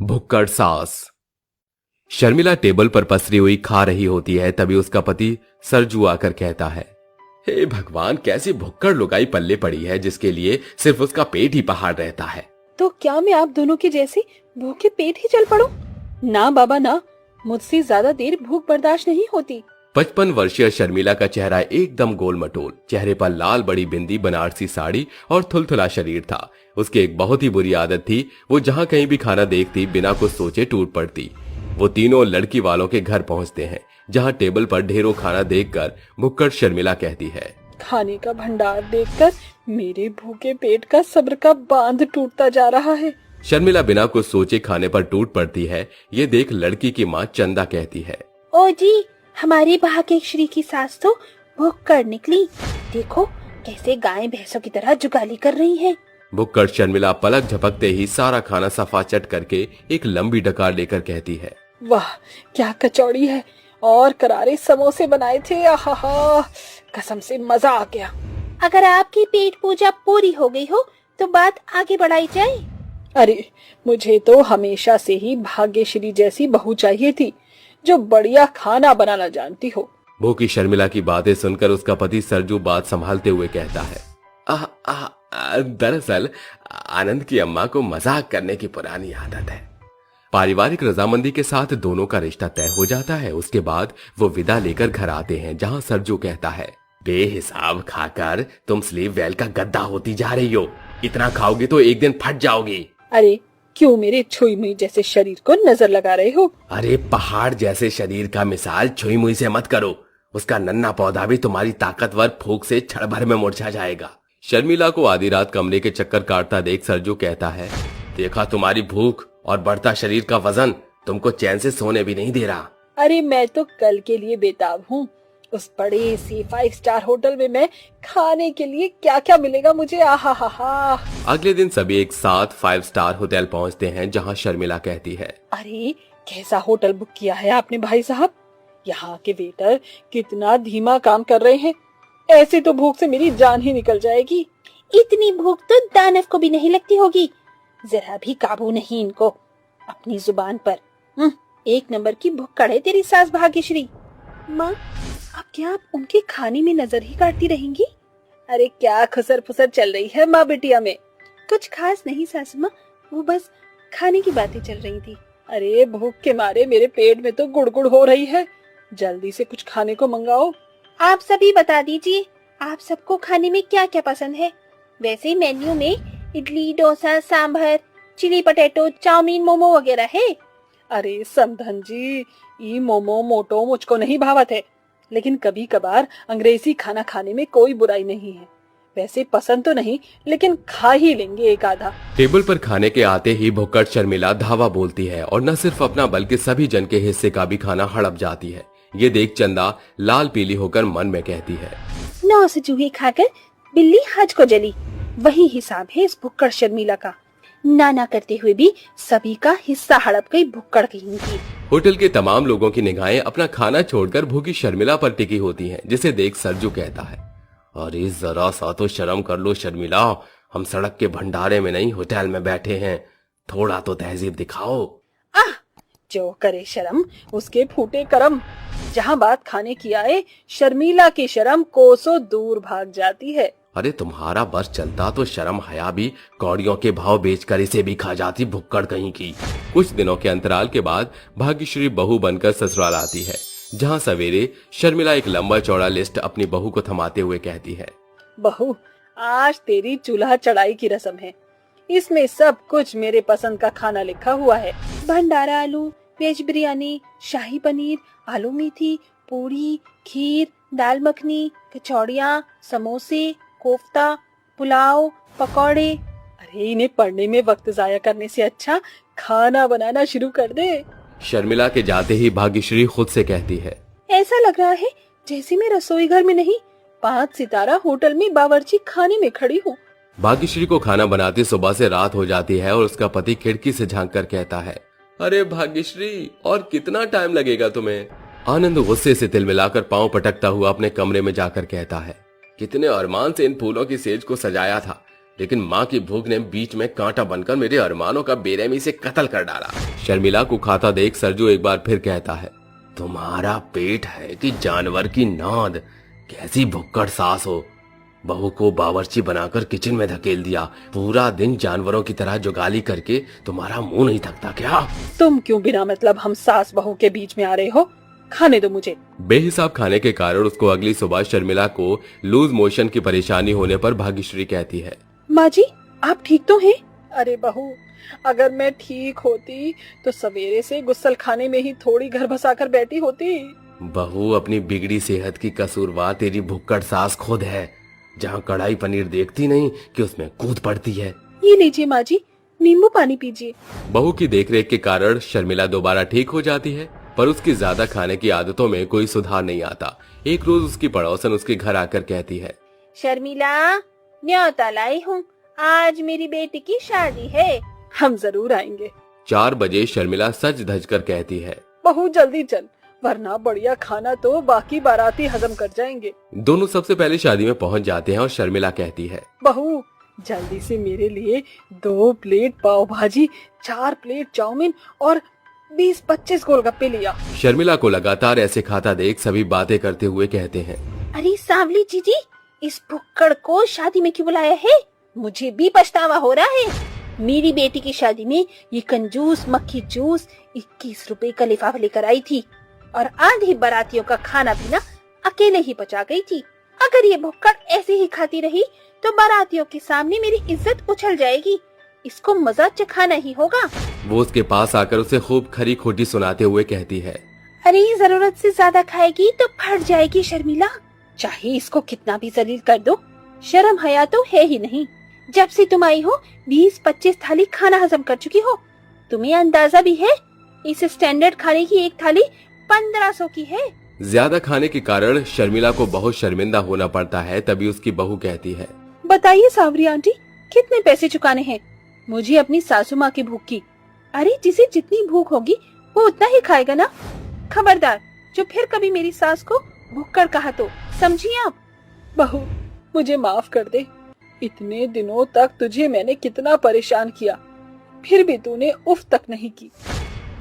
भुक्कड़ सास। शर्मिला टेबल पर पसरी हुई खा रही होती है, तभी उसका पति सरजू आकर कहता है, हे भगवान, कैसी भुक्कड़ लुगाई पल्ले पड़ी है जिसके लिए सिर्फ उसका पेट ही पहाड़ रहता है। तो क्या मैं आप दोनों की जैसी भूखे पेट ही चल पड़ूं? ना बाबा ना, मुझसे ज्यादा देर भूख बर्दाश्त नहीं होती। 55 वर्षीय शर्मिला का चेहरा एकदम गोल मटोल, चेहरे पर लाल बड़ी बिंदी, बनारसी साड़ी और थुलथुला शरीर था। उसकी एक बहुत ही बुरी आदत थी, वो जहाँ कहीं भी खाना देखती बिना कुछ सोचे टूट पड़ती। वो तीनों लड़की वालों के घर पहुँचते हैं, जहाँ टेबल पर ढेरों खाना देखकर भुक्कड़ शर्मिला कहती है, खाने का भंडार देखकर मेरे भूखे पेट का सब्र का बांध टूटता जा रहा है। शर्मिला बिना कुछ सोचे खाने पर टूट पड़ती है। ये देख लड़की की माँ चंदा कहती है, ओ जी, हमारी भाग्यश्री की सास तो भुक्कड़ निकली। देखो कैसे गाय भैंसों की तरह जुगाली कर रही है। भुक्कड़ शर्मिला पलक झपकते ही सारा खाना सफा चट करके एक लंबी डकार लेकर कहती है, वाह क्या कचौड़ी है और करारे समोसे बनाए थे। आहा, कसम से मजा आ गया। अगर आपकी पेट पूजा पूरी हो गई हो तो बात आगे बढ़ाई जाए। अरे मुझे तो हमेशा से ही भाग्यश्री जैसी बहू चाहिए थी, जो बढ़िया खाना बनाना जानती हो। भूखी शर्मिला की बातें सुनकर उसका पति सरजू बात संभालते हुए कहता है, दरअसल आनंद की अम्मा को मजाक करने की पुरानी आदत है। पारिवारिक रजामंदी के साथ दोनों का रिश्ता तय हो जाता है। उसके बाद वो विदा लेकर घर आते हैं, जहाँ सरजू कहता है, बेहिसाब खाकर तुम स्लीव वेल का गद्दा होती जा रही हो। इतना खाओगे तो एक दिन फट जाओगी। अरे क्यों मेरे छुई मुई जैसे शरीर को नजर लगा रहे हो? अरे पहाड़ जैसे शरीर का मिसाल छुई मुई से मत करो। उसका नन्हा पौधा भी तुम्हारी ताकतवर फूंक से क्षण भर में मुरझा जाएगा। शर्मिला को आधी रात कमरे के चक्कर काटता देख सरजू कहता है, देखा तुम्हारी भूख और बढ़ता शरीर का वजन तुमको चैन से सोने भी नहीं दे रहा। अरे मैं तो कल के लिए बेताब हूँ। उस बड़े सी 5 स्टार होटल में मैं खाने के लिए क्या क्या मिलेगा मुझे। आहा हा हा। अगले दिन सभी एक साथ 5 स्टार होटल पहुँचते हैं, जहाँ शर्मिला कहती है, अरे कैसा होटल बुक किया है आपने भाई साहब? यहाँ के वेटर कितना धीमा काम कर रहे हैं। ऐसे तो भूख से मेरी जान ही निकल जाएगी। इतनी भूख तो दानव को भी नहीं लगती होगी। जरा भी काबू नहीं इनको अपनी जुबान पर। एक नंबर की भुक्कड़ है तेरी सास भाग्यश्री। माँ अब क्या आप उनके खाने में नजर ही काटती रहेंगी? अरे क्या खुसर फुसर चल रही है माँ बेटिया में? कुछ खास नहीं सासू माँ, वो बस खाने की बातें चल रही थी। अरे भूख के मारे मेरे पेट में तो गुड़गुड़ हो रही है। जल्दी से कुछ खाने को मंगाओ। आप सभी बता दीजिए आप सबको खाने में क्या क्या पसंद है। वैसे मेन्यू में idli, dosa, sambar, chilli potato, chowmein, momo वगैरह है। अरे समधन जी, ये मोमो मोटो मुझको नहीं भावत है, लेकिन कभी कभार अंग्रेजी खाना खाने में कोई बुराई नहीं है। वैसे पसंद तो नहीं, लेकिन खा ही लेंगे एक आधा। टेबल पर खाने के आते ही भुक्कड़ शर्मिला धावा बोलती है और न सिर्फ अपना बल्कि सभी जन के हिस्से का भी खाना हड़प जाती है। ये देख चंदा लाल पीली होकर मन में कहती है, 9 से चूहे खाकर बिल्ली हज को जली। वही हिसाब है इस भुक्कड़ शर्मिला का। नाना करते हुए भी सभी का हिस्सा हड़प गई भुक्कड़ कहीं की। होटल के तमाम लोगों की निगाहें अपना खाना छोड़कर भूखी शर्मिला पर टिकी होती हैं, जिसे देख सरजू कहता है, अरे जरा सा तो शर्म कर लो शर्मिला, हम सड़क के भंडारे में नहीं होटल में बैठे हैं, थोड़ा तो तहजीब दिखाओ। आह, जो करे शर्म उसके फूटे करम। जहाँ बात खाने की आए, शर्मिला की शर्म कोसों दूर भाग जाती है। अरे तुम्हारा बस चलता तो शर्म हया भी कौड़ियों के भाव बेचकर इसे भी खा जाती भुक्कड़ कहीं की। कुछ दिनों के अंतराल के बाद भाग्यश्री बहू बनकर ससुराल आती है, जहाँ सवेरे शर्मिला एक लंबा चौड़ा लिस्ट अपनी बहू को थमाते हुए कहती है, बहू आज तेरी चूल्हा चढ़ाई की रस्म है। इसमें सब कुछ मेरे पसंद का खाना लिखा हुआ है। भंडारा आलू, वेज बिरयानी, शाही पनीर, आलू मेथी, पूरी, खीर, दाल मखनी, कचौड़ियाँ, समोसे, कोफ्ता, पुलाव, पकौड़े। अरे इन्हें पढ़ने में वक्त जाया करने से अच्छा खाना बनाना शुरू कर दे। शर्मिला के जाते ही भाग्यश्री खुद से कहती है, ऐसा लग रहा है जैसे मैं रसोई घर में नहीं 5 सितारा होटल में बावर्ची खाने में खड़ी हूँ। भाग्यश्री को खाना बनाते सुबह से रात हो जाती है और उसका पति खिड़की से झांक कर कहता है, अरे भाग्यश्री और कितना टाइम लगेगा तुम्हें? आनंद गुस्से से तिल मिलाकर पांव पटकता हुआ अपने कमरे में जाकर कहता है, कितने अरमान से इन फूलों की सेज को सजाया था, लेकिन माँ की भूख ने बीच में कांटा बनकर मेरे अरमानों का बेरहमी से कत्ल कर डाला। शर्मिला को खाता देख सरजू एक बार फिर कहता है, तुम्हारा पेट है कि जानवर की नाद, कैसी भुक्कड़ सास हो। बहू को बावर्ची बनाकर किचन में धकेल दिया, पूरा दिन जानवरों की तरह जुगाली करके तुम्हारा मुंह नहीं थकता क्या? तुम क्यों बिना मतलब हम सास बहू के बीच में आ रहे हो? खाने दो मुझे। बेहिसाब खाने के कारण उसको अगली सुबह शर्मिला को लूज मोशन की परेशानी होने पर भाग्यश्री कहती है, माँ जी आप ठीक तो हैं? अरे बहू, अगर मैं ठीक होती तो सवेरे से गुस्सल खाने में ही थोड़ी घर बसाकर बैठी होती। बहू अपनी बिगड़ी सेहत की कसूरवार तेरी भुक्कड़ सास खुद है। जहाँ कढ़ाई पनीर देखती नहीं कि उसमें कूद पड़ती है। ये लीजिए माँ जी, नींबू पानी पीजिए। बहू की देखरेख के कारण शर्मिला दोबारा ठीक हो जाती है, पर उसकी ज्यादा खाने की आदतों में कोई सुधार नहीं आता। एक रोज उसकी पड़ोसन उसके घर आकर कहती है, शर्मिला, न्योता लाई हूँ, आज मेरी बेटी की शादी है, हम जरूर आएंगे। 4 बजे शर्मिला सज धज कर कहती है, बहू जल्दी चल, वरना बढ़िया खाना तो बाकी बाराती हजम कर जाएंगे। दोनों सबसे पहले शादी में पहुंच जाते हैं और शर्मिला कहती है, बहू जल्दी से मेरे लिए 2 प्लेट पाव भाजी, 4 प्लेट चाउमीन और 20-25 गोलगप्पे लिया। शर्मिला को लगातार ऐसे खाता देख सभी बातें करते हुए कहते हैं, अरे सांवली जीजी, इस भुक्कड़ को शादी में क्यों बुलाया है? मुझे भी पछतावा हो रहा है। मेरी बेटी की शादी में ये कंजूस मक्खी जूस 21 रुपए का लिफाफा लेकर आई थी और आधी बारातियों का खाना पीना अकेले ही पचा गई थी। अगर ये भुक्कड़ ऐसे ही खाती रही तो बारातियों के सामने मेरी इज्जत उछल जाएगी। इसको मजा चखाना ही होगा। वो उसके पास आकर उसे खूब खरी खोटी सुनाते हुए कहती है, अरे जरूरत से ज्यादा खाएगी तो फट जाएगी शर्मिला। चाहे इसको कितना भी जलील कर दो, शर्म हया तो है ही नहीं। जब से तुम आई हो 20-25 थाली खाना हजम कर चुकी हो। तुम्हें अंदाजा भी है इस स्टैंडर्ड खाने की एक थाली 1500 की है। ज्यादा खाने के कारण शर्मिला को बहुत शर्मिंदा होना पड़ता है। तभी उसकी बहू कहती है, बताइए सांवरी आंटी, कितने पैसे चुकाने हैं? मुझे अपनी सासू माँ की भूख की। अरे जिसे जितनी भूख होगी वो उतना ही खाएगा ना। खबरदार जो फिर कभी मेरी सास को भुक्कड़ कहा तो समझिए आप। बहू मुझे माफ कर दे, इतने दिनों तक तुझे मैंने कितना परेशान किया, फिर भी तूने उफ तक नहीं की।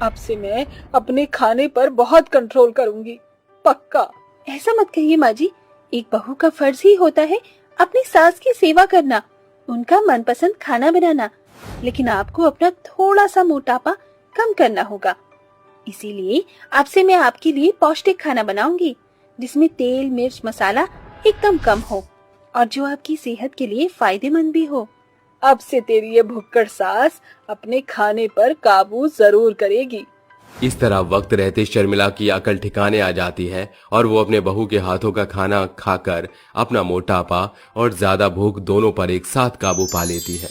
अब से मैं अपने खाने पर बहुत कंट्रोल करूंगी, पक्का। ऐसा मत कहिए माँ जी, एक बहू का फर्ज ही होता है अपनी सास की सेवा करना, उनका मनपसंद खाना बनाना। लेकिन आपको अपना थोड़ा सा मोटापा कम करना होगा। इसीलिए अब से मैं आपके लिए पौष्टिक खाना बनाऊंगी, जिसमें तेल मिर्च मसाला एकदम कम हो और जो आपकी सेहत के लिए फायदेमंद भी हो। अब से तेरी ये भुक्कड़ सास अपने खाने पर काबू जरूर करेगी। इस तरह वक्त रहते शर्मिला की अकल ठिकाने आ जाती है और वो अपने बहू के हाथों का खाना खाकर अपना मोटापा और ज्यादा भूख दोनों पर एक साथ काबू पा लेती है।